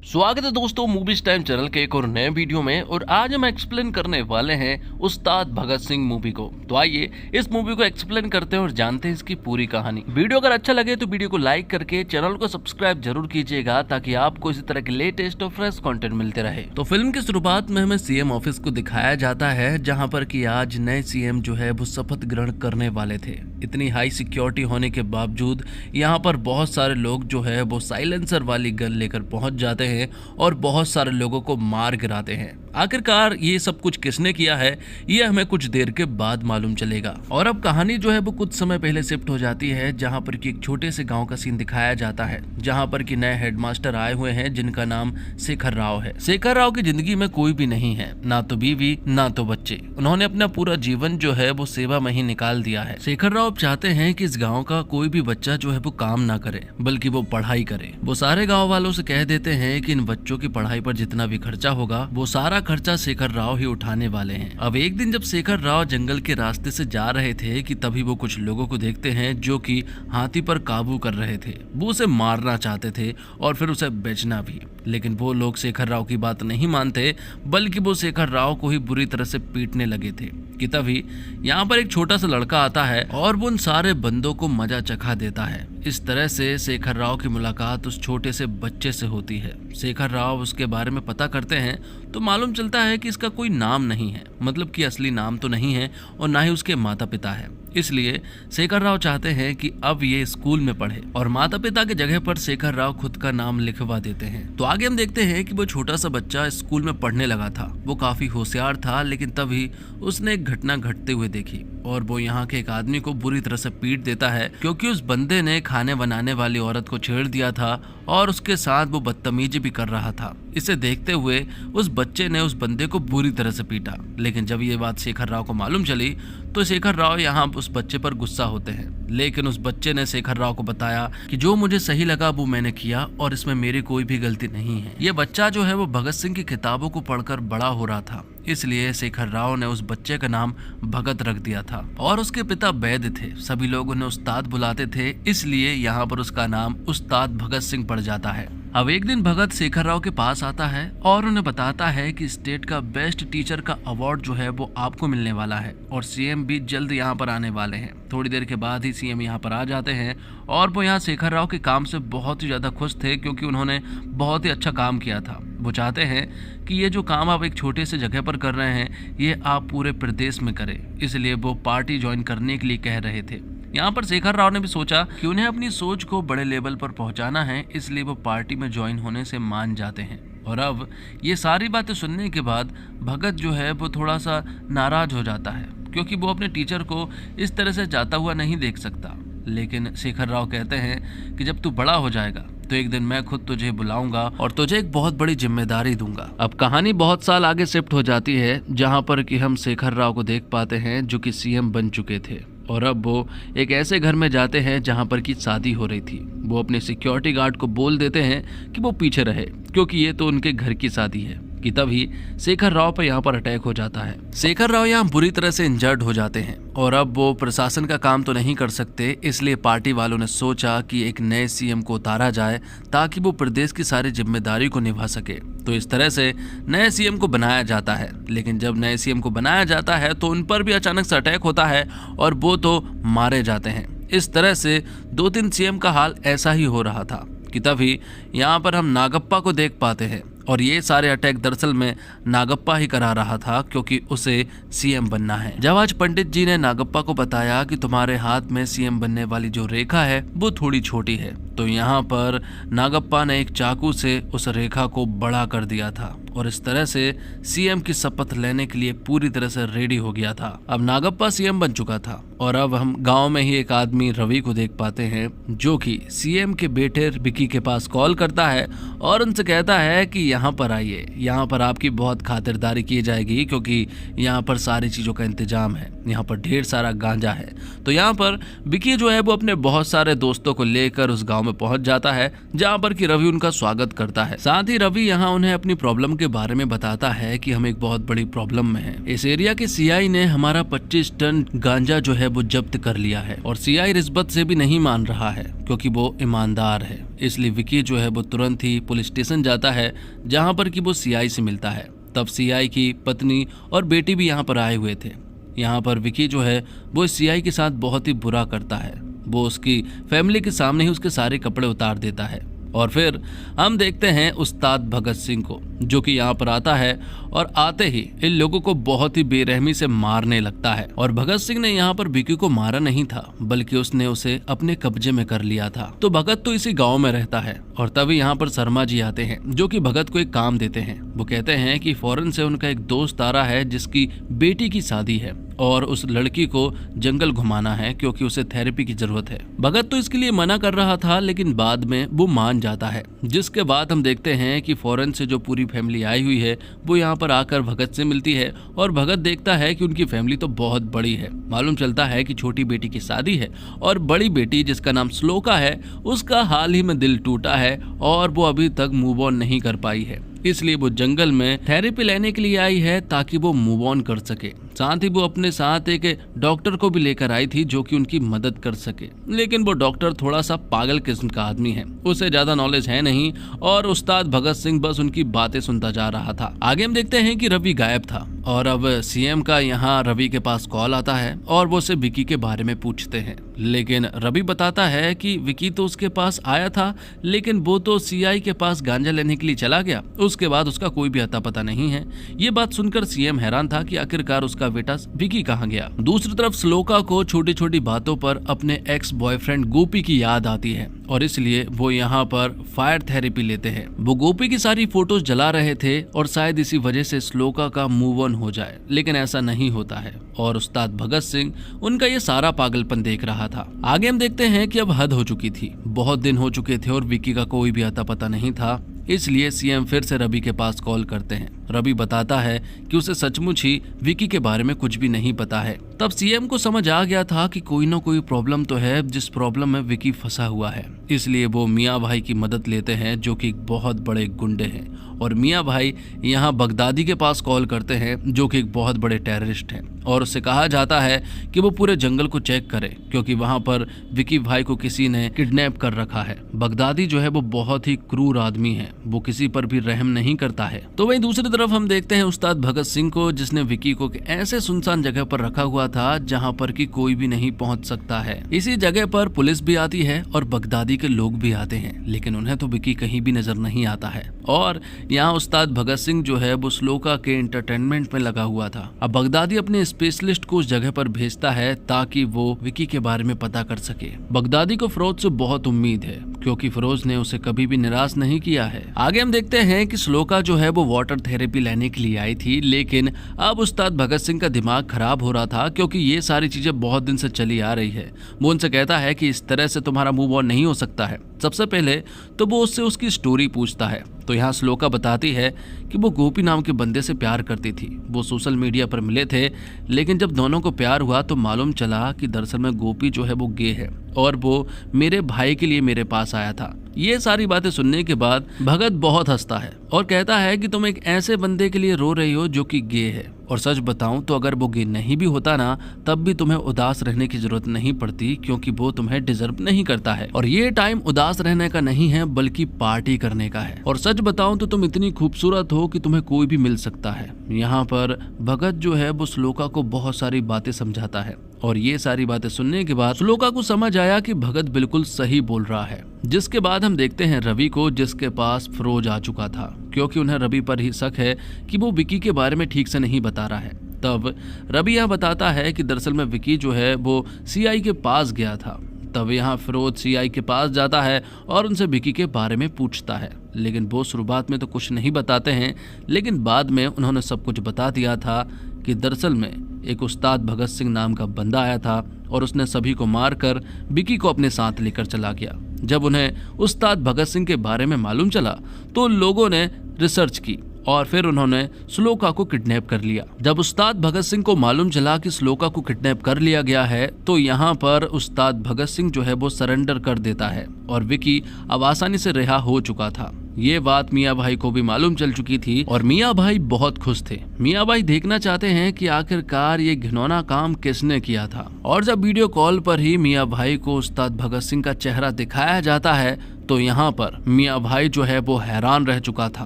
स्वागत है दोस्तों मूवीज टाइम चैनल के एक और नए वीडियो में। और आज हम एक्सप्लेन करने वाले हैं उस्ताद भगत सिंह मूवी को। तो आइए इस मूवी को एक्सप्लेन करते हैं और जानते हैं इसकी पूरी कहानी। वीडियो अगर अच्छा लगे तो वीडियो को लाइक करके चैनल को सब्सक्राइब जरूर कीजिएगा ताकि आपको इसी तरह के लेटेस्ट और फ्रेश कंटेंट मिलते रहे। तो फिल्म की शुरुआत में हमें सीएम ऑफिस को दिखाया जाता है, जहाँ पर की आज नए सीएम जो है वो शपथ ग्रहण करने वाले थे। इतनी हाई सिक्योरिटी होने के बावजूद यहाँ पर बहुत सारे लोग जो है वो साइलेंसर वाली गन लेकर पहुंच जाते हैं और बहुत सारे लोगों को मार गिराते हैं। आखिरकार ये सब कुछ किसने किया है ये हमें कुछ देर के बाद मालूम चलेगा। और अब कहानी जो है वो कुछ समय पहले शिफ्ट हो जाती है, जहां पर कि एक छोटे से गांव का सीन दिखाया जाता है, जहां पर कि नए हेडमास्टर आए हुए हैं जिनका नाम शेखर राव है। शेखर राव की जिंदगी में कोई भी नहीं है, ना तो बीवी ना तो बच्चे। उन्होंने अपना पूरा जीवन जो है वो सेवा में ही निकाल दिया है। शेखर राव चाहते हैं कि इस गाँव का कोई भी बच्चा जो है वो काम ना करे बल्कि वो पढ़ाई करे। वो सारे गाँव वालों से कह देते हैं कि इन बच्चों की पढ़ाई पर जितना भी खर्चा होगा वो सारा खर्चा शेखर राव ही उठाने वाले हैं। अब एक दिन जब शेखर राव जंगल के रास्ते से जा रहे थे कि तभी वो कुछ लोगों को देखते हैं जो कि हाथी पर काबू कर रहे थे। वो उसे मारना चाहते थे और फिर उसे बेचना भी, लेकिन वो लोग शेखर राव की बात नहीं मानते बल्कि वो शेखर राव को ही बुरी तरह से पीटने लगे थे कि तभी यहाँ पर एक छोटा सा लड़का आता है और वो उन सारे बंदों को मजा चखा देता है। इस तरह से शेखर राव की मुलाकात उस छोटे से बच्चे से होती है। शेखर राव उसके बारे में पता करते हैं तो मालूम चलता है कि इसका कोई नाम नहीं है, मतलब कि असली नाम तो नहीं है और ना ही उसके माता पिता है। इसलिए शेखर राव चाहते हैं कि अब ये स्कूल में पढ़े और माता पिता की जगह पर शेखर राव खुद का नाम लिखवा देते हैं। तो आगे हम देखते हैं कि वो छोटा सा बच्चा स्कूल में पढ़ने लगा था। वो काफी होशियार था, लेकिन तभी उसने एक घटना घटते हुए देखी और वो यहाँ के एक आदमी को बुरी तरह से पीट देता है, क्योंकि उस बंदे ने खाने बनाने वाली औरत को छेड़ दिया था और उसके साथ वो बदतमीजी भी कर रहा था। इसे देखते हुए उस बच्चे ने उस बंदे को बुरी तरह से पीटा, लेकिन जब ये बात शेखर राव को मालूम चली तो शेखर राव यहाँ उस बच्चे पर गुस्सा होते हैं। लेकिन उस बच्चे ने शेखर राव को बताया कि जो मुझे सही लगा वो मैंने किया और इसमें मेरी कोई भी गलती नहीं है। ये बच्चा जो है वो भगत सिंह की किताबों को पढ़कर बड़ा हो रहा था, इसलिए शेखर राव ने उस बच्चे का नाम भगत रख दिया था। और उसके पिता वैद्य थे, सभी लोग उन्हें उस्ताद बुलाते थे, इसलिए यहाँ पर उसका नाम उस्ताद भगत सिंह पड़ जाता है। अब एक दिन भगत शेखर राव के पास आता है और उन्हें बताता है कि स्टेट का बेस्ट टीचर का अवार्ड जो है वो आपको मिलने वाला है और सीएम भी जल्द यहाँ पर आने वाले हैं। थोड़ी देर के बाद ही सीएम यहाँ पर आ जाते हैं और वो यहाँ शेखर राव के काम से बहुत ही ज्यादा खुश थे, क्योंकि उन्होंने बहुत ही अच्छा काम किया था। वो चाहते हैं कि ये जो काम आप एक छोटे से जगह पर कर रहे हैं ये आप पूरे प्रदेश में करें, इसलिए वो पार्टी ज्वाइन करने के लिए कह रहे थे। यहाँ पर शेखर राव ने भी सोचा कि उन्हें अपनी सोच को बड़े लेवल पर पहुंचाना है, इसलिए वो पार्टी में ज्वाइन होने से मान जाते हैं। और अब ये सारी बातें सुनने के बाद भगत जो है वो थोड़ा सा नाराज हो जाता है, क्योंकि वो अपने टीचर को इस तरह से जाता हुआ नहीं देख सकता। लेकिन शेखर राव कहते हैं कि जब तू बड़ा हो जाएगा तो एक दिन मैं खुद तुझे बुलाऊंगा और तुझे एक बहुत बड़ी जिम्मेदारी दूंगा। अब कहानी बहुत साल आगे शिफ्ट हो जाती है, जहां पर कि हम शेखर राव को देख पाते हैं जो कि सीएम बन चुके थे और अब वो एक ऐसे घर में जाते हैं जहां पर की शादी हो रही थी। वो अपने सिक्योरिटी गार्ड को बोल देते हैं कि वो पीछे रहे, क्योंकि ये तो उनके घर की शादी है। कि तभी शेखर राव पर यहाँ पर अटैक हो जाता है। शेखर राव यहाँ बुरी तरह से इंजर्ड हो जाते हैं और अब वो प्रशासन का काम तो नहीं कर सकते, इसलिए पार्टी वालों ने सोचा कि एक नए सीएम को उतारा जाए ताकि वो प्रदेश की सारी जिम्मेदारी को निभा सके। तो इस तरह से नए सीएम को बनाया जाता है। लेकिन जब नए सीएम को बनाया जाता है तो उन पर भी अचानक से अटैक होता है और वो तो मारे जाते हैं। इस तरह से 2-3 सीएम का हाल ऐसा ही हो रहा था कि तभी यहाँ पर हम नागप्पा को देख पाते हैं और ये सारे अटैक दरअसल में नागप्पा ही करा रहा था, क्योंकि उसे सीएम बनना है। जब आज पंडित जी ने नागप्पा को बताया कि तुम्हारे हाथ में सीएम बनने वाली जो रेखा है वो थोड़ी छोटी है, तो यहाँ पर नागप्पा ने एक चाकू से उस रेखा को बड़ा कर दिया था और इस तरह से सीएम की शपथ लेने के लिए पूरी तरह से रेडी हो गया था। अब नागप्पा सीएम बन चुका था और अब हम गांव में ही एक आदमी रवि को देख पाते हैं, जो कि सीएम के बेटे विकी के पास कॉल करता है और उनसे कहता है कि यहाँ पर आइए, यहाँ पर आपकी बहुत खातिरदारी की जाएगी, क्योंकि यहाँ पर सारी चीजों का इंतजाम है, यहाँ पर ढेर सारा गांजा है। तो यहाँ पर विकी जो है वो अपने बहुत सारे दोस्तों को लेकर उस गाँव में पहुंच जाता है, जहाँ पर कि रवि उनका स्वागत करता है। साथ ही रवि यहाँ उन्हें अपनी प्रॉब्लम के बारे में बताता है कि हम एक बहुत बड़ी प्रॉब्लम में हैं। इस एरिया के सीआई ने हमारा 25 टन गांजा जो है वो जब्त कर लिया है और सीआई रिश्वत से भी नहीं मान रहा है क्योंकि वो ईमानदार है। इसलिए विकी जो है वो तुरंत ही पुलिस स्टेशन जाता है जहाँ पर कि वो सीआई से मिलता है। तब सीआई की पत्नी और बेटी भी यहाँ पर आए हुए थे। यहाँ पर विकी जो है वो सीआई के साथ बहुत ही बुरा करता है। वो उसकी फैमिली के सामने ही उसके सारे कपड़े उतार देता है। और फिर हम देखते हैं उस्ताद भगत सिंह को, जो कि यहाँ पर आता है और आते ही इन लोगों को बहुत ही बेरहमी से मारने लगता है। और भगत सिंह ने यहाँ पर विकी को मारा नहीं था, बल्कि उसने उसे अपने कब्जे में कर लिया था। तो भगत तो इसी गांव में रहता है और तभी यहाँ पर शर्मा जी आते हैं, जो कि भगत को एक काम देते हैं। वो कहते हैं कि फौरन से उनका एक दोस्त आ रहा है जिसकी बेटी की शादी है और उस लड़की को जंगल घुमाना है क्योंकि उसे थेरेपी की जरूरत है। भगत तो इसके लिए मना कर रहा था, लेकिन बाद में वो मान जाता है। जिसके बाद हम देखते हैं कि फौरन से जो पूरी फैमिली आई हुई है वो यहाँ पर आकर भगत से मिलती है और भगत देखता है कि उनकी फैमिली तो बहुत बड़ी है। मालूम चलता है कि छोटी बेटी की शादी है और बड़ी बेटी जिसका नाम श्लोका है उसका हाल ही में दिल टूटा है और वो अभी तक मूव ऑन नहीं कर पाई है। इसलिए वो जंगल में थेरेपी लेने के लिए आई है ताकि वो मूव ऑन कर सके। साथ ही वो अपने साथ एक डॉक्टर को भी लेकर आई थी जो कि उनकी मदद कर सके, लेकिन वो डॉक्टर थोड़ा सा पागल किस्म का आदमी है, उसे ज्यादा नॉलेज है नहीं और उस्ताद भगत सिंह बस उनकी बातें सुनता जा रहा था। आगे हम देखते हैं कि रवि गायब था और अब सीएम का यहाँ रवि के पास कॉल आता है और वो उसे विकी के बारे में पूछते हैं। लेकिन रवि बताता है कि विकी तो उसके पास आया था, लेकिन वो तो सीआई के पास गांजा लेने के लिए चला गया, उसके बाद उसका कोई भी अता पता नहीं है। ये बात सुनकर सीएम हैरान था कि आखिरकार उसका बेटा विकी कहाँ गया। दूसरी तरफ श्लोका को छोटी छोटी बातों पर अपने एक्स बॉयफ्रेंड गोपी की याद आती है और इसलिए वो यहाँ पर फायर थेरेपी लेते हैं। वो गोपी की सारी फोटोज जला रहे थे और शायद इसी वजह से श्लोका का मूव ऑन हो जाए, लेकिन ऐसा नहीं होता है और उस्ताद भगत सिंह उनका ये सारा पागलपन देख रहा था। आगे हम देखते हैं कि अब हद हो चुकी थी, बहुत दिन हो चुके थे और विकी का कोई भी अता पता नहीं था। इसलिए सीएम फिर से रवि के पास कॉल करते हैं। रवि बताता है कि उसे सचमुच ही विकी के बारे में कुछ भी नहीं पता है। तब सीएम को समझ आ गया था कि कोई ना कोई प्रॉब्लम तो है जिस प्रॉब्लम में विकी फंसा हुआ है। इसलिए वो मियाँ भाई की मदद लेते हैं जो कि बहुत बड़े गुंडे हैं और मियाँ भाई यहाँ बगदादी के पास कॉल करते हैं जो कि एक बहुत बड़े टेररिस्ट हैं और उससे कहा जाता है कि वो पूरे जंगल को चेक करे क्योंकि वहाँ पर विकी भाई को किसी ने किडनैप कर रखा है। बगदादी जो है वो बहुत ही क्रूर आदमी है, वो किसी पर भी रहम नहीं करता है। तो वहीं दूसरी तरफ हम देखते हैं उस्ताद भगत सिंह को, जिसने विकी को ऐसे सुनसान जगह पर रखा हुआ था जहाँ पर कि कोई भी नहीं पहुँच सकता है। इसी जगह पर पुलिस भी आती है और बगदादी के लोग भी आते हैं, लेकिन उन्हें तो विकी कहीं भी नजर नहीं आता है। और यहाँ उस्ताद भगत सिंह जो है वो श्लोका के एंटरटेनमेंट में लगा हुआ था। अब बगदादी अपने स्पेशलिस्ट को उस जगह पर भेजता है ताकि वो विकी के बारे में पता कर सके। बगदादी को फिरोज से बहुत उम्मीद है क्योंकि फिरोज ने उसे कभी भी निराश नहीं किया है। आगे हम देखते हैं कि श्लोका जो है वो वाटर थेरेपी लेने के लिए आई थी, लेकिन अब उस्ताद भगत सिंह का दिमाग खराब हो रहा था क्योंकि ये सारी चीजें बहुत दिन से चली आ रही है। वो उनसे कहता है कि इस तरह से तुम्हारा मूव ऑन नहीं हो सकता है। सबसे पहले तो वो उससे उसकी स्टोरी पूछता है। तो यहाँ श्लोका बताती है कि वो गोपी नाम के बंदे से प्यार करती थी। वो सोशल मीडिया पर मिले थे, लेकिन जब दोनों को प्यार हुआ तो मालूम चला कि दरअसल में गोपी जो है वो गे है और वो मेरे भाई के लिए मेरे पास आया था। ये सारी बातें सुनने के बाद भगत बहुत हंसता है और कहता है कि तुम एक ऐसे बंदे के लिए रो रही हो जो कि गे है, और सच बताऊं तो अगर वो गे नहीं भी होता ना तब भी तुम्हें उदास रहने की जरूरत नहीं पड़ती क्योंकि वो तुम्हें डिजर्व नहीं करता है। और ये टाइम उदास रहने का नहीं है बल्कि पार्टी करने का है। और सच बताऊं तो तुम इतनी खूबसूरत हो कि तुम्हें कोई भी मिल सकता है। यहाँ पर भगत जो है वो श्लोका को बहुत सारी बातें समझाता है और ये सारी बातें सुनने के बाद श्लोका को समझ आया कि भगत बिल्कुल सही बोल रहा है। जिसके बाद हम देखते हैं रवि को, जिसके पास फिरोज आ चुका था क्योंकि उन्हें रवि पर ही शक है कि वो विकी के बारे में ठीक से नहीं बता रहा है। तब रवि यह बताता है कि दरअसल में विकी जो है वो सीआई के पास गया था। तब यहाँ फिरोज सीआई के पास जाता है और उनसे विकी के बारे में पूछता है, लेकिन वो शुरुआत में तो कुछ नहीं बताते हैं, लेकिन बाद में उन्होंने सब कुछ बता दिया था कि दरअसल में एक उस्ताद भगत सिंह नाम का बंदा आया था और उसने सभी को मारकर विकी को अपने साथ लेकर चला गया। जब उन्हें उस्ताद भगत सिंह के बारे में मालूम चला तो लोगों ने रिसर्च की और फिर उन्होंने श्लोका को किडनैप कर लिया। जब उस्ताद भगत सिंह को मालूम चला कि श्लोका को किडनैप कर लिया गया है तो यहाँ पर उस्ताद भगत सिंह जो है वो सरेंडर कर देता है और विकी अब आसानी से रिहा हो चुका था। ये बात मियाँ भाई को भी मालूम चल चुकी थी और मियाँ भाई बहुत खुश थे। मियाँ भाई देखना चाहते हैं कि आखिरकार ये घिनौना काम किसने किया था। और जब वीडियो कॉल पर ही मियाँ भाई को उस्ताद भगत सिंह का चेहरा दिखाया जाता है तो यहाँ पर मियाँ भाई जो है वो हैरान रह चुका था।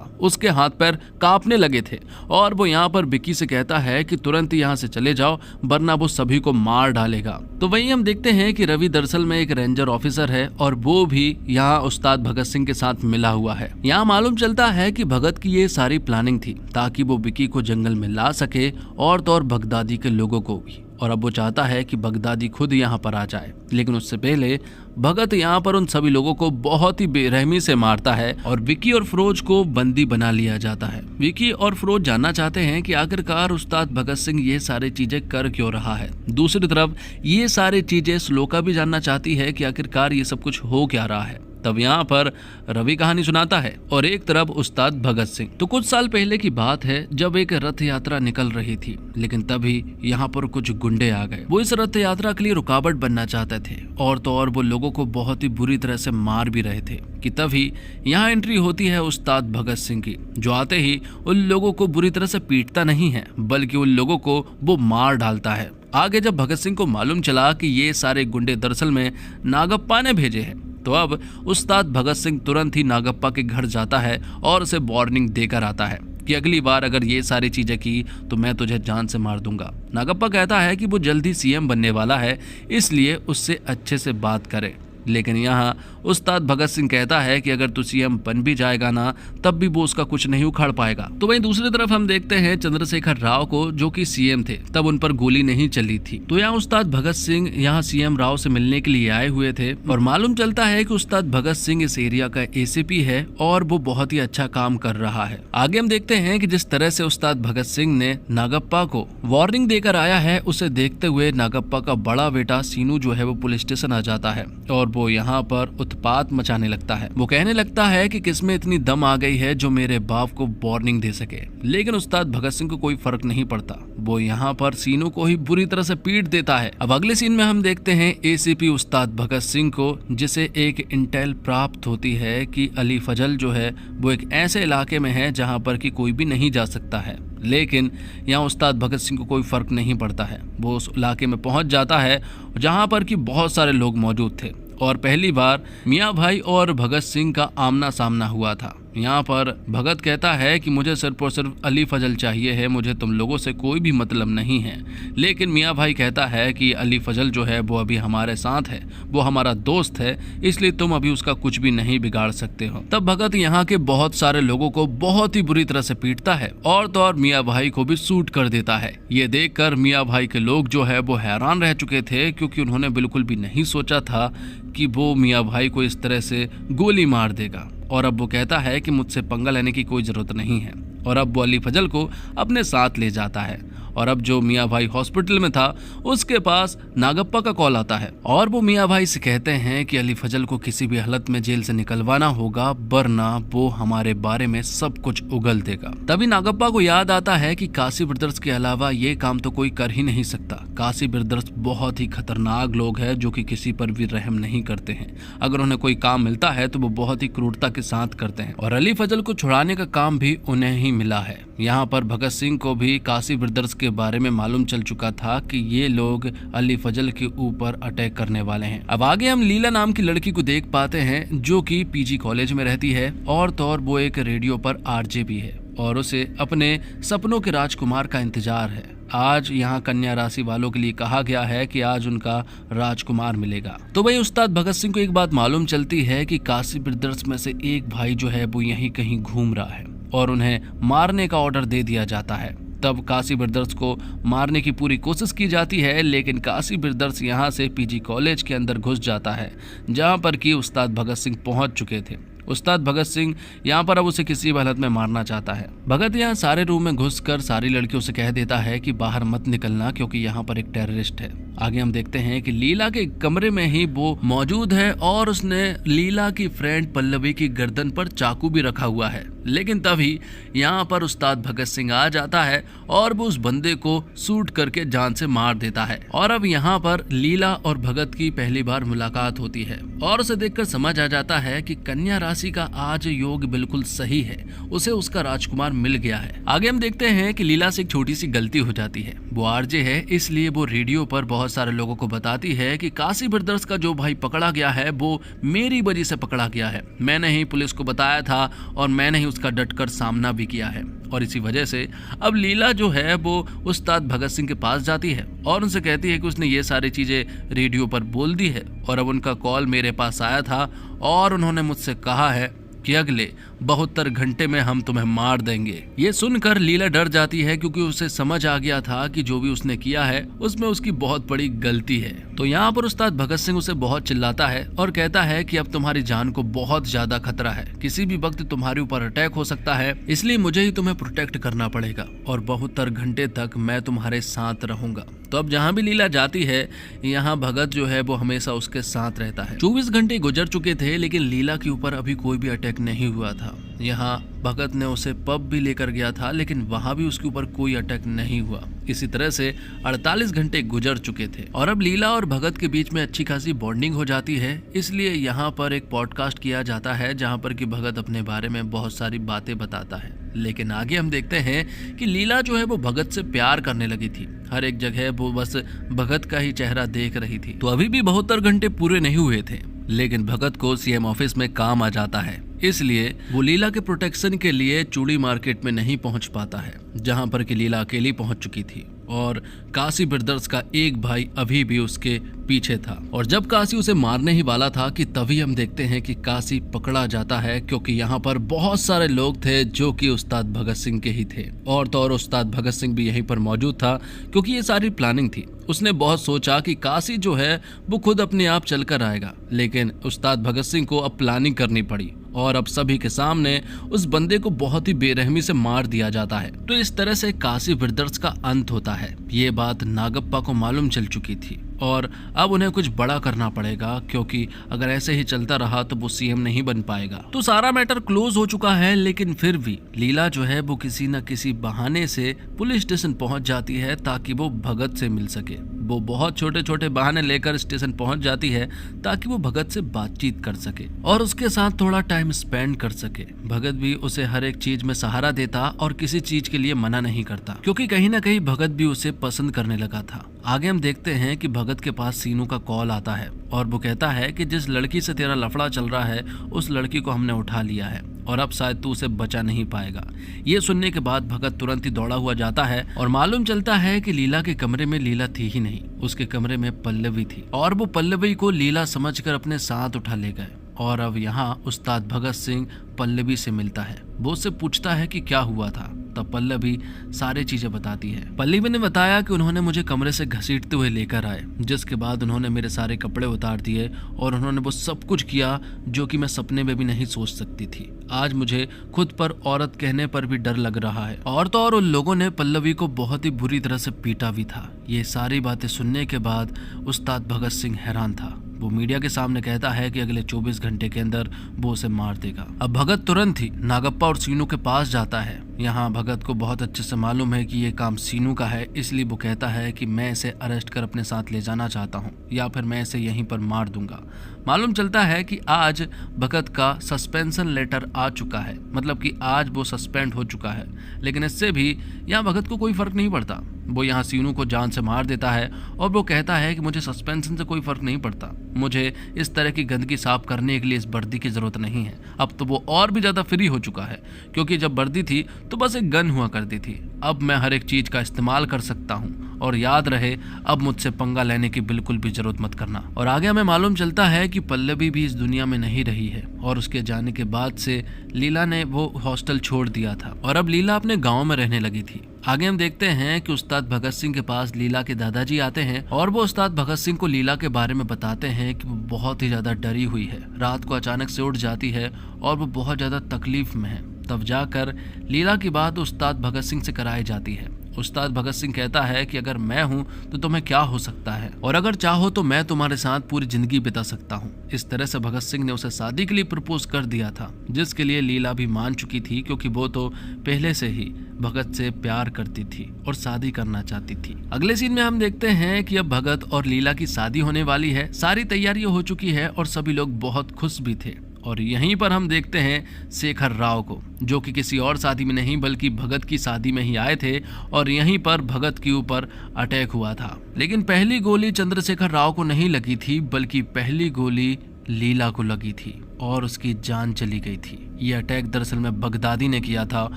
उसके हाथ पैर कांपने लगे थे और वो यहाँ पर विक्की से कहता है कि तुरंत यहाँ से चले जाओ वरना वो सभी को मार डालेगा। तो वहीं हम देखते हैं कि रवि दरअसल में एक रेंजर ऑफिसर है और वो भी यहाँ उस्ताद भगत सिंह के साथ मिला हुआ है। यहाँ मालूम चलता है कि भगत की ये सारी प्लानिंग थी ताकि वो विक्की को जंगल में ला सके और तो और बगदादी के लोगों को भी। और अब वो चाहता है कि बगदादी खुद यहाँ पर आ जाए, लेकिन उससे पहले भगत यहाँ पर उन सभी लोगों को बहुत ही बेरहमी से मारता है और विक्की और फिरोज को बंदी बना लिया जाता है। विक्की और फिरोज जानना चाहते हैं कि आखिरकार उस्ताद भगत सिंह ये सारी चीजें कर क्यों रहा है। दूसरी तरफ ये सारी चीजें श्लोका भी जानना चाहती है कि आखिरकार ये सब कुछ हो क्या रहा है। तब यहाँ पर रवि कहानी सुनाता है और एक तरफ उस्ताद भगत सिंह। तो कुछ साल पहले की बात है जब एक रथ यात्रा निकल रही थी, लेकिन तभी यहाँ पर कुछ गुंडे आ गए। वो इस रथ यात्रा के लिए रुकावट बनना चाहते थे और तो और वो लोगों को बहुत ही बुरी तरह से मार भी रहे थे कि तभी यहाँ एंट्री होती है उस्ताद भगत सिंह की, जो आते ही उन लोगों को बुरी तरह से पीटता नहीं है बल्कि उन लोगों को वो मार डालता है। आगे जब भगत सिंह को मालूम चला कि ये सारे गुंडे दरअसल में नागप्पा ने भेजे हैं तो अब उस्ताद भगत सिंह तुरंत ही नागप्पा के घर जाता है और उसे वार्निंग देकर आता है कि अगली बार अगर ये सारी चीजें की तो मैं तुझे जान से मार दूंगा। नागप्पा कहता है कि वो जल्दी सीएम बनने वाला है इसलिए उससे अच्छे से बात करे, लेकिन यहाँ उस्ताद भगत सिंह कहता है कि अगर तू सीएम बन भी जाएगा ना तब भी वो उसका कुछ नहीं उखाड़ पाएगा। तो वहीं दूसरी तरफ हम देखते हैं चंद्रशेखर राव को, जो कि सीएम थे तब उन पर गोली नहीं चली थी। तो यहाँ उस्ताद भगत सिंह यहाँ सीएम राव से मिलने के लिए आए हुए थे और मालूम चलता है कि उस्ताद भगत सिंह इस एरिया का एसीपी है और वो बहुत ही अच्छा काम कर रहा है। आगे हम देखते हैं कि जिस तरह से उस्ताद भगत सिंह ने नागप्पा को वार्निंग देकर आया है उसे देखते हुए नागप्पा का बड़ा बेटा सीनू जो है वो पुलिस स्टेशन आ जाता है और वो यहाँ पर उत्पात मचाने लगता है। वो कहने लगता है कि किसमें इतनी दम आ गई है जो मेरे बाप को वार्निंग दे सके, लेकिन उस्ताद भगत सिंह को कोई फर्क नहीं पड़ता। वो यहाँ पर सीनू को ही बुरी तरह से पीट देता है। अब अगले सीन में हम देखते हैं एसीपी उस्ताद भगत सिंह को, जिसे एक इंटेल प्राप्त होती है कि अली फजल जो है वो एक ऐसे इलाके में है जहाँ पर कि कोई भी नहीं जा सकता है, लेकिन यहाँ उस्ताद भगत सिंह को कोई फर्क नहीं पड़ता है। वो उस इलाके में पहुंच जाता है जहाँ पर कि बहुत सारे लोग मौजूद थे और पहली बार मियाँ भाई और भगत सिंह का आमना सामना हुआ था। यहाँ पर भगत कहता है कि मुझे सिर्फ और सिर्फ अली फजल चाहिए है, मुझे तुम लोगों से कोई भी मतलब नहीं है। लेकिन मियाँ भाई कहता है कि अली फजल जो है वो अभी हमारे साथ है, वो हमारा दोस्त है, इसलिए तुम अभी उसका कुछ भी नहीं बिगाड़ सकते हो। तब भगत यहाँ के बहुत सारे लोगों को बहुत ही बुरी तरह से पीटता है और तो और मियाँ भाई को भी शूट कर देता है। ये देखकर मियाँ भाई के लोग जो है वो हैरान रह चुके थे, क्योंकि उन्होंने बिल्कुल भी नहीं सोचा था कि वो मियाँ भाई को इस तरह से गोली मार देगा। और अब वो कहता है कि मुझसे पंगा लेने की कोई जरूरत नहीं है और अब वो अली फजल को अपने साथ ले जाता है। और अब जो मियाँ भाई हॉस्पिटल में था उसके पास नागप्पा का कॉल आता है और वो मियाँ भाई से कहते हैं कि अली फजल को किसी भी हालत में जेल से निकलवाना होगा वरना वो हमारे बारे में सब कुछ उगल देगा। तभी नागप्पा को याद आता है कि काशी ब्रदर्स के अलावा ये काम तो कोई कर ही नहीं सकता। काशी ब्रदर्स बहुत ही खतरनाक लोग हैं जो कि किसी पर भी रहम नहीं करते हैं। अगर उन्हें कोई काम मिलता है तो वो बहुत ही क्रूरता के साथ करते हैं और अली फजल को छुड़ाने का काम भी उन्हें ही मिला है। यहाँ पर भगत सिंह को भी काशी ब्रदर्स के बारे में मालूम चल चुका था कि ये लोग अली फजल के ऊपर अटैक करने वाले हैं। अब आगे हम लीला नाम की लड़की को देख पाते हैं जो कि पीजी कॉलेज में रहती है और तो और वो एक रेडियो पर आरजे भी है और उसे अपने सपनों के राजकुमार का इंतजार है। आज यहाँ कन्या राशि वालों के लिए कहा गया है कि आज उनका राजकुमार मिलेगा। तो वही उस्ताद भगत सिंह को एक बात मालूम चलती है कि काशी ब्रदर्स में से एक भाई जो है वो यहीं कहीं घूम रहा है और उन्हें मारने का ऑर्डर दे दिया जाता है। तब काशी ब्रदर्स को मारने की पूरी कोशिश की जाती है, लेकिन काशी ब्रदर्स यहाँ से पीजी कॉलेज के अंदर घुस जाता है जहाँ पर कि उस्ताद भगत सिंह पहुँच चुके थे। उस्ताद भगत सिंह यहाँ पर अब उसे किसी भी हालत में मारना चाहता है। भगत यहाँ सारे रूम में घुसकर सारी लड़कियों से कह देता है कि बाहर मत निकलना क्योंकि यहाँ पर एक टेररिस्ट है। आगे हम देखते हैं कि लीला के कमरे में ही वो मौजूद है और उसने लीला की फ्रेंड पल्लवी की गर्दन पर चाकू भी रखा हुआ है। लेकिन तभी यहाँ पर उस्ताद भगत सिंह आ जाता है और वो उस बंदे को शूट करके जान से मार देता है। और अब यहाँ पर लीला और भगत की पहली बार मुलाकात होती है और उसे देखकर समझ आ जाता है कि कन्या राशि का आज योग बिल्कुल सही है, उसे उसका राजकुमार मिल गया है। आगे हम देखते हैं कि लीला से एक छोटी सी गलती हो जाती है। वो आरजे है, इसलिए वो रेडियो पर बहुत सारे लोगों को बताती है कि काशी ब्रदर्स का जो भाई पकड़ा गया है वो मेरी वजह से पकड़ा गया है। मैंने ही पुलिस को बताया था और मैंने ही उसका डटकर सामना भी किया है। और इसी वजह से अब लीला जो है वो उस्ताद भगत सिंह के पास जाती है और उनसे कहती है कि उसने ये सारी चीजें रेडियो पर बोल दी है और अब उनका कॉल मेरे पास आया था और उन्होंने मुझसे कहा है कि अगले 72 घंटे में हम तुम्हें मार देंगे। ये सुनकर लीला डर जाती है क्योंकि उसे समझ आ गया था कि जो भी उसने किया है उसमें उसकी बहुत बड़ी गलती है। तो यहाँ पर उस्ताद भगत सिंह उसे बहुत चिल्लाता है और कहता है कि अब तुम्हारी जान को बहुत ज्यादा खतरा है, किसी भी वक्त तुम्हारे ऊपर अटैक हो सकता है, इसलिए मुझे ही तुम्हें प्रोटेक्ट करना पड़ेगा और 72 घंटे तक मैं तुम्हारे साथ रहूंगा। तो अब जहाँ भी लीला जाती है यहाँ भगत जो है वो हमेशा उसके साथ रहता है। 24 घंटे गुजर चुके थे लेकिन लीला के ऊपर अभी कोई भी अटैक नहीं हुआ था। यहाँ भगत ने उसे पब भी लेकर गया था लेकिन वहां भी उसके ऊपर कोई अटैक नहीं हुआ। इसी तरह से 48 घंटे गुजर चुके थे और अब लीला और भगत के बीच में अच्छी खासी बॉन्डिंग हो जाती है। इसलिए यहाँ पर एक पॉडकास्ट किया जाता है जहाँ पर कि भगत अपने बारे में बहुत सारी बातें बताता है। लेकिन आगे हम देखते हैं कि लीला जो है वो भगत से प्यार करने लगी थी। हर एक जगह वो बस भगत का ही चेहरा देख रही थी। तो अभी भी 72 घंटे पूरे नहीं हुए थे लेकिन भगत को सीएम ऑफिस में काम आ जाता है, इसलिए वो लीला के प्रोटेक्शन के लिए चूड़ी मार्केट में नहीं पहुंच पाता है जहां पर कि लीला अकेली पहुंच चुकी थी और काशी ब्रदर्स का एक भाई अभी भी उसके पीछे था। और जब काशी उसे मारने ही वाला था कि तभी हम देखते हैं कि काशी पकड़ा जाता है क्योंकि यहाँ पर बहुत सारे लोग थे जो कि उस्ताद भगत सिंह के ही थे और तो और उस्ताद भगत सिंह भी यहीं पर मौजूद था क्योंकि ये सारी प्लानिंग थी। उसने बहुत सोचा कि काशी जो है वो खुद अपने आप चलकर आएगा लेकिन उस्ताद भगत सिंह को अब प्लानिंग करनी पड़ी और अब सभी के सामने उस बंदे को बहुत ही बेरहमी से मार दिया जाता है। तो इस तरह से काशी ब्रदर्स का अंत होता है। ये बात नागप्पा को मालूम चल चुकी थी और अब उन्हें कुछ बड़ा करना पड़ेगा क्योंकि अगर ऐसे ही चलता रहा तो वो सीएम नहीं बन पाएगा। तो सारा मैटर क्लोज हो चुका है लेकिन फिर भी लीला जो है वो किसी न किसी बहाने से पुलिस स्टेशन पहुंच जाती है ताकि वो भगत से मिल सके। वो बहुत छोटे छोटे बहाने लेकर स्टेशन पहुंच जाती है ताकि वो भगत से बातचीत कर सके और उसके साथ थोड़ा टाइम स्पेंड कर सके। भगत भी उसे हर एक चीज में सहारा देता और किसी चीज के लिए मना नहीं करता क्योंकि कहीं ना कहीं भगत भी उसे पसंद करने लगा था। आगे हम देखते हैं कि भगत के पास सीनू का कॉल आता है और वो कहता है कि जिस लड़की से तेरा लफड़ा चल रहा है उस लड़की को हमने उठा लिया है और अब शायद तू उसे बचा नहीं पाएगा। ये सुनने के बाद भगत तुरंत ही दौड़ा हुआ जाता है और मालूम चलता है कि लीला के कमरे में लीला थी ही नहीं, उसके कमरे में पल्लवी थी और वो पल्लवी को लीला समझकर अपने साथ उठा ले गए। और अब यहाँ उस्ताद भगत सिंह पल्लवी से मिलता है। वो उससे पूछता है कि क्या हुआ था। तब पल्लवी सारी चीजें बताती है। पल्लवी ने बताया कि उन्होंने मुझे कमरे से घसीटते हुए लेकर आए जिसके बाद उन्होंने मेरे सारे कपड़े उतार दिए और उन्होंने वो सब कुछ किया जो कि मैं सपने में भी नहीं सोच सकती थी। आज मुझे खुद पर औरत कहने पर भी डर लग रहा है। और तो और उन लोगों ने पल्लवी को बहुत ही बुरी तरह से पीटा भी था। ये सारी बातें सुनने के बाद उस्ताद भगत सिंह हैरान था। वो मीडिया के सामने कहता है कि अगले 24 घंटे के अंदर वो उसे मार देगा। अब भगत तुरंत ही नागप्पा और सीनू के पास जाता है। यहाँ भगत को बहुत अच्छे से मालूम है कि ये काम सीनू का है, इसलिए वो कहता है कि मैं इसे अरेस्ट कर अपने साथ ले जाना चाहता हूँ या फिर मैं इसे यहीं पर मार दूंगा। मालूम चलता है कि आज भगत का सस्पेंशन लेटर आ चुका है, मतलब कि आज वो सस्पेंड हो चुका है। लेकिन इससे भी यहाँ भगत को कोई फर्क नहीं पड़ता। वो यहाँ सीनू को जान से मार देता है और वो कहता है कि मुझे सस्पेंशन से कोई फर्क नहीं पड़ता, मुझे इस तरह की गंदगी साफ करने के लिए इस वर्दी की जरूरत नहीं है। अब तो वो और भी ज्यादा फ्री हो चुका है क्योंकि जब वर्दी थी तो बस एक गन हुआ करती थी, अब मैं हर एक चीज का इस्तेमाल कर सकता हूँ। और याद रहे अब मुझसे पंगा लेने की बिल्कुल भी जरूरत मत करना। और आगे हमें मालूम चलता है कि पल्लवी भी इस दुनिया में नहीं रही है और उसके जाने के बाद से लीला ने वो हॉस्टल छोड़ दिया था और अब लीला अपने गाँव में रहने लगी थी। आगे हम देखते हैं कि उस्ताद भगत सिंह के पास लीला के दादाजी आते हैं और वो उस्ताद भगत सिंह को लीला के बारे में बताते हैं कि वो बहुत ही ज्यादा डरी हुई है, रात को अचानक से उठ जाती है और वो बहुत ज्यादा तकलीफ में है। तब जाकर लीला की बात उस्ताद भगत सिंह से कराई जाती है उस्ताद भगत सिंह कहता है कि अगर मैं हूं तो तुम्हें क्या हो सकता है, और अगर चाहो तो मैं तुम्हारे साथ पूरी जिंदगी बिता सकता हूं। इस तरह से भगत सिंह ने उसे शादी के लिए प्रपोज कर दिया था, जिसके लिए लीला भी मान चुकी थी, क्योंकि वो तो पहले से ही भगत से प्यार करती थी और शादी करना चाहती थी। अगले सीन में हम देखते हैं कि अब भगत और लीला की शादी होने वाली है। सारी तैयारियां हो चुकी है और सभी लोग बहुत खुश भी थे। और यहीं पर हम देखते हैं शेखर राव को, जो कि किसी और शादी में नहीं बल्कि भगत की शादी में ही आए थे, और यहीं पर भगत के ऊपर अटैक हुआ था। लेकिन पहली गोली चंद्रशेखर राव को नहीं लगी थी, बल्कि पहली गोली लीला को लगी थी और उसकी जान चली गई थी। ये अटैक दरअसल में बगदादी ने किया था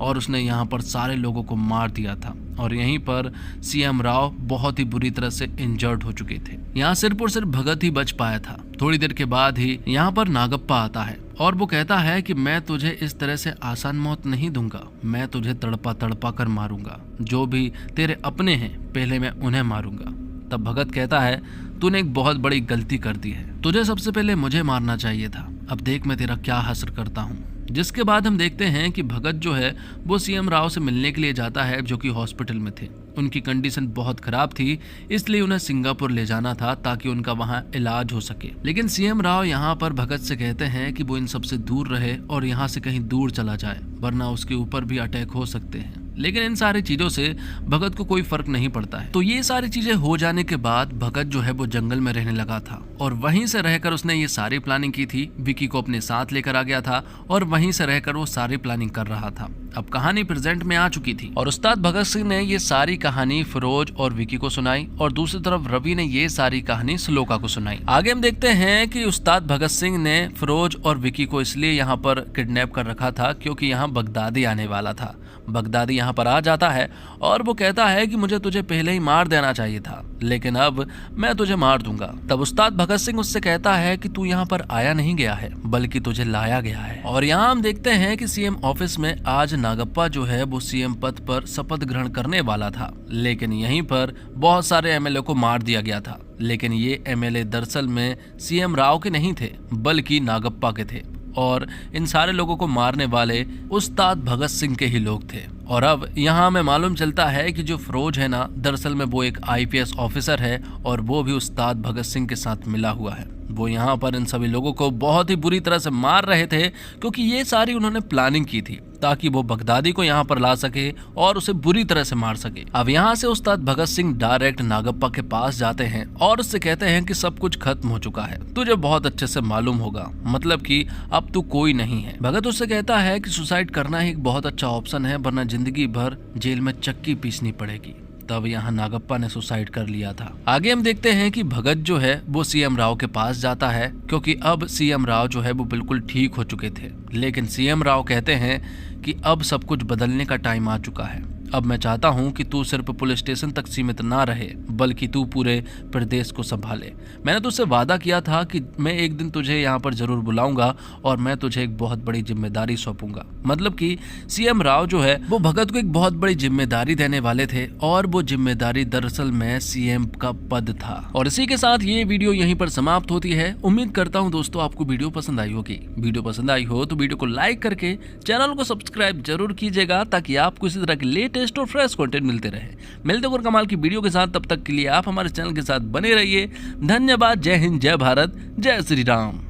और उसने यहाँ पर सारे लोगों को मार दिया था। और यहीं पर सीएम राव बहुत ही बुरी तरह से इंजर्ड हो चुके थे। यहाँ सिर्फ और सिर्फ भगत ही बच पाया था। थोड़ी देर के बाद ही यहाँ पर नागप्पा आता है और वो कहता है कि मैं तुझे इस तरह से आसान मौत नहीं दूंगा, मैं तुझे तड़पा तड़पा कर मारूंगा। जो भी तेरे अपने हैं पहले मैं उन्हें मारूंगा। तब भगत कहता है तूने एक बहुत बड़ी गलती कर दी है, तुझे सबसे पहले मुझे मारना चाहिए था, अब देख मैं तेरा क्या हश्र करता हूँ। जिसके बाद हम देखते हैं कि भगत जो है वो सीएम राव से मिलने के लिए जाता है, जो कि हॉस्पिटल में थे। उनकी कंडीशन बहुत खराब थी, इसलिए उन्हें सिंगापुर ले जाना था ताकि उनका वहां इलाज हो सके। लेकिन सीएम राव यहाँ पर भगत से कहते हैं कि वो इन सबसे दूर रहे और यहाँ से कहीं दूर चला जाए, वरना उसके ऊपर भी अटैक हो सकते हैं। लेकिन इन सारी चीजों से भगत को कोई फर्क नहीं पड़ता है। तो ये सारी चीजें हो जाने के बाद भगत जो है वो जंगल में रहने लगा था और वहीं से रहकर उसने ये सारी प्लानिंग की थी। विकी को अपने साथ लेकर आ गया था और वहीं से रहकर वो सारी प्लानिंग कर रहा था। अब कहानी प्रेजेंट में आ चुकी थी और उस्ताद भगत सिंह ने ये सारी कहानी फिरोज और विकी को सुनाई और दूसरी तरफ रवि ने ये सारी कहानी श्लोका को सुनाई। आगे हम देखते हैं कि उस्ताद भगत सिंह ने फिरोज और विकी को इसलिए यहाँ पर किडनैप कर रखा था क्योंकि यहाँ बगदादी आने वाला था। बगदादी यहाँ पर आ जाता है और वो कहता है कि मुझे तुझे पहले ही मार देना चाहिए था, लेकिन अब मैं तुझे मार दूंगा। तब उस्ताद भगत सिंह उससे कहता है कि तू यहाँ पर आया नहीं गया है बल्कि तुझे लाया गया है। और यहाँ हम देखते हैं कि सीएम ऑफिस में आज नागप्पा जो है वो सीएम पद पर शपथ ग्रहण करने वाला था, लेकिन यहीं पर बहुत सारे एमएलए को मार दिया गया था। लेकिन ये एमएलए दरअसल में सीएम राव के नहीं थे बल्कि नागप्पा के थे और इन सारे लोगों को मारने वाले उस्ताद भगत सिंह के ही लोग थे। और अब यहाँ हमें मालूम चलता है कि जो फिरोज है ना, दरअसल में वो एक आईपीएस ऑफिसर है और वो भी उस्ताद भगत सिंह के साथ मिला हुआ है। वो यहाँ पर इन सभी लोगों को बहुत ही बुरी तरह से मार रहे थे क्योंकि ये सारी उन्होंने प्लानिंग की थी ताकि वो बगदादी को यहाँ पर ला सके और उसे बुरी तरह से मार सके। अब यहाँ से उस्ताद भगत सिंह डायरेक्ट नागप्पा के पास जाते हैं और उससे कहते हैं कि सब कुछ खत्म हो चुका है, तुझे बहुत अच्छे से मालूम होगा, मतलब कि अब तू कोई नहीं है। भगत उससे कहता है कि सुसाइड करना ही एक बहुत अच्छा ऑप्शन है, वरना जिंदगी भर जेल में चक्की पीसनी पड़ेगी। तब यहाँ नागप्पा ने सुसाइड कर लिया था। आगे हम देखते हैं कि भगत जो है वो सीएम राव के पास जाता है क्योंकि अब सीएम राव जो है वो बिल्कुल ठीक हो चुके थे। लेकिन सीएम राव कहते हैं कि अब सब कुछ बदलने का टाइम आ चुका है, अब मैं चाहता हूँ कि तू सिर्फ पुलिस स्टेशन तक सीमित ना रहे बल्कि तू पूरे प्रदेश को संभाले। मैंने तुझसे वादा किया था कि मैं एक दिन तुझे यहाँ पर जरूर बुलाऊंगा और मैं तुझे एक बहुत बड़ी जिम्मेदारी सौंपूंगा। मतलब कि सीएम राव जो है वो भगत को एक बहुत बड़ी जिम्मेदारी देने वाले थे और वो जिम्मेदारी दरअसल में सीएम का पद था। और इसी के साथ ये वीडियो यहीं पर समाप्त होती है। उम्मीद करता हूँ दोस्तों आपको वीडियो पसंद आई होगी। वीडियो पसंद आई हो तो वीडियो को लाइक करके चैनल को सब्सक्राइब जरूर कीजिएगा ताकि आपको इसी तरह के लेटेस्ट और फ्रेश कंटेंट मिलते रहे। मिलते और कमाल की वीडियो के साथ, तब तक के लिए आप हमारे चैनल के साथ बने रहिए। धन्यवाद। जय हिंद, जय भारत, जय श्री राम।